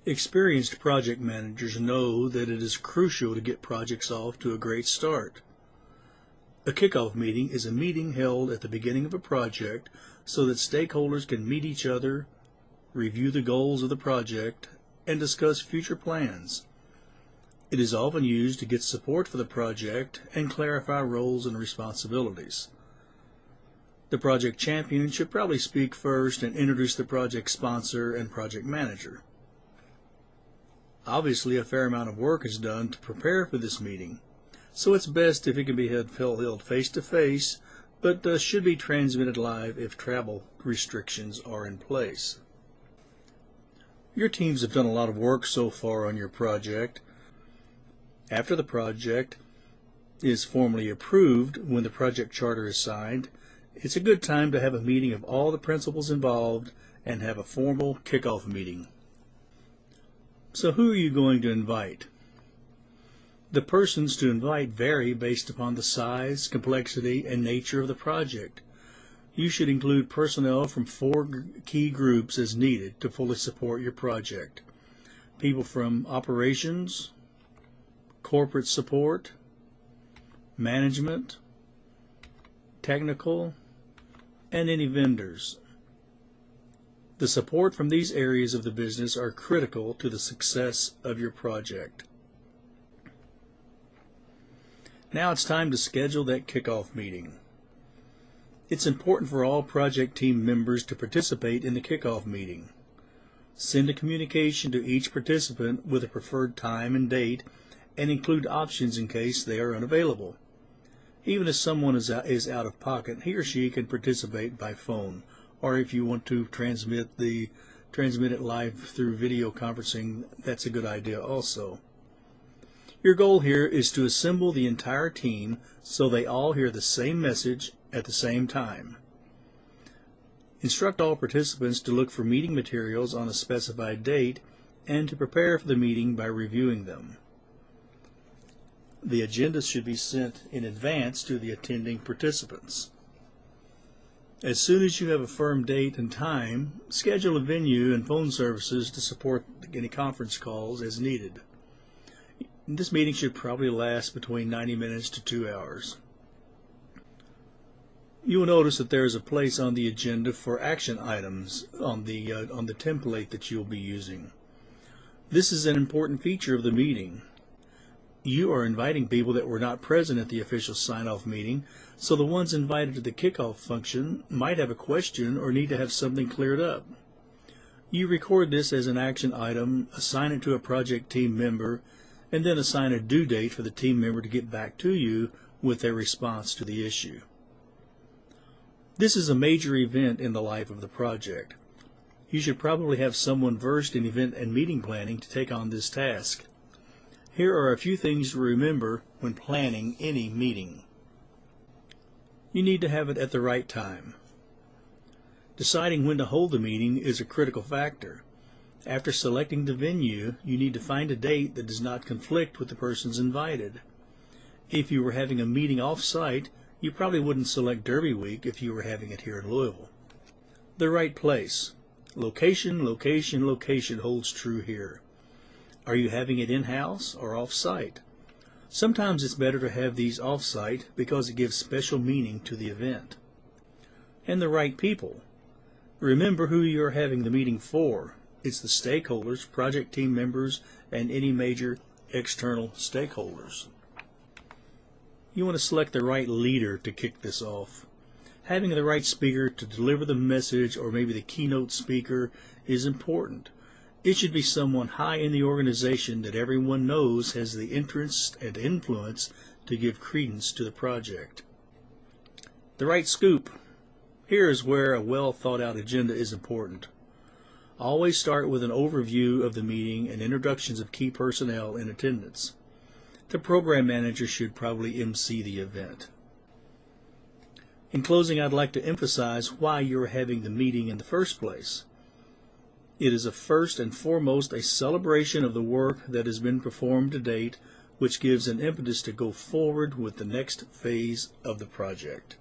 Experienced project managers know that it is crucial to get projects off to a great start. A kickoff meeting is a meeting held at the beginning of a project so that stakeholders can meet each other, review the goals of the project, and discuss future plans. It is often used to get support for the project and clarify roles and responsibilities. The project champion should probably speak first and introduce the project sponsor and project manager. Obviously, a fair amount of work is done to prepare for this meeting, so it's best if it can be held face-to-face, but should be transmitted live if travel restrictions are in place. Your teams have done a lot of work so far on your project. After the project is formally approved, when the project charter is signed, it's a good time to have a meeting of all the principals involved and have a formal kickoff meeting. So who are you going to invite? The persons to invite vary based upon the size, complexity, and nature of the project. You should include personnel from 4 key groups as needed to fully support your project. People from operations, corporate support, management, technical, and any vendors. The support from these areas of the business are critical to the success of your project. Now it's time to schedule that kickoff meeting. It's important for all project team members to participate in the kickoff meeting. Send a communication to each participant with a preferred time and date and include options in case they are unavailable. Even if someone is out of pocket, he or she can participate by phone, or if you want to transmit it live through video conferencing, that's a good idea also. Your goal here is to assemble the entire team so they all hear the same message at the same time. Instruct all participants to look for meeting materials on a specified date and to prepare for the meeting by reviewing them. The agenda should be sent in advance to the attending participants. As soon as you have a firm date and time, schedule a venue and phone services to support any conference calls as needed. This meeting should probably last between 90 minutes to 2 hours. You will notice that there is a place on the agenda for action items on the template that you'll be using. This is an important feature of the meeting. You are inviting people that were not present at the official sign-off meeting, so the ones invited to the kickoff function might have a question or need to have something cleared up. You record this as an action item, assign it to a project team member, and then assign a due date for the team member to get back to you with their response to the issue. This is a major event in the life of the project. You should probably have someone versed in event and meeting planning to take on this task. Here are a few things to remember when planning any meeting. You need to have it at the right time. Deciding when to hold the meeting is a critical factor. After selecting the venue, you need to find a date that does not conflict with the persons invited. If you were having a meeting off-site, you probably wouldn't select Derby Week if you were having it here in Louisville. The right place. Location, location, location holds true here. Are you having it in-house or off-site? Sometimes it's better to have these off-site because it gives special meaning to the event. And the right people. Remember who you are having the meeting for. It's the stakeholders, project team members, and any major external stakeholders. You want to select the right leader to kick this off. Having the right speaker to deliver the message, or maybe the keynote speaker, is important. It should be someone high in the organization that everyone knows has the interest and influence to give credence to the project. The right scoop. Here is where a well thought out agenda is important. Always start with an overview of the meeting and introductions of key personnel in attendance. The program manager should probably MC the event. In closing, I'd like to emphasize why you're having the meeting in the first place. It is first and foremost a celebration of the work that has been performed to date, which gives an impetus to go forward with the next phase of the project.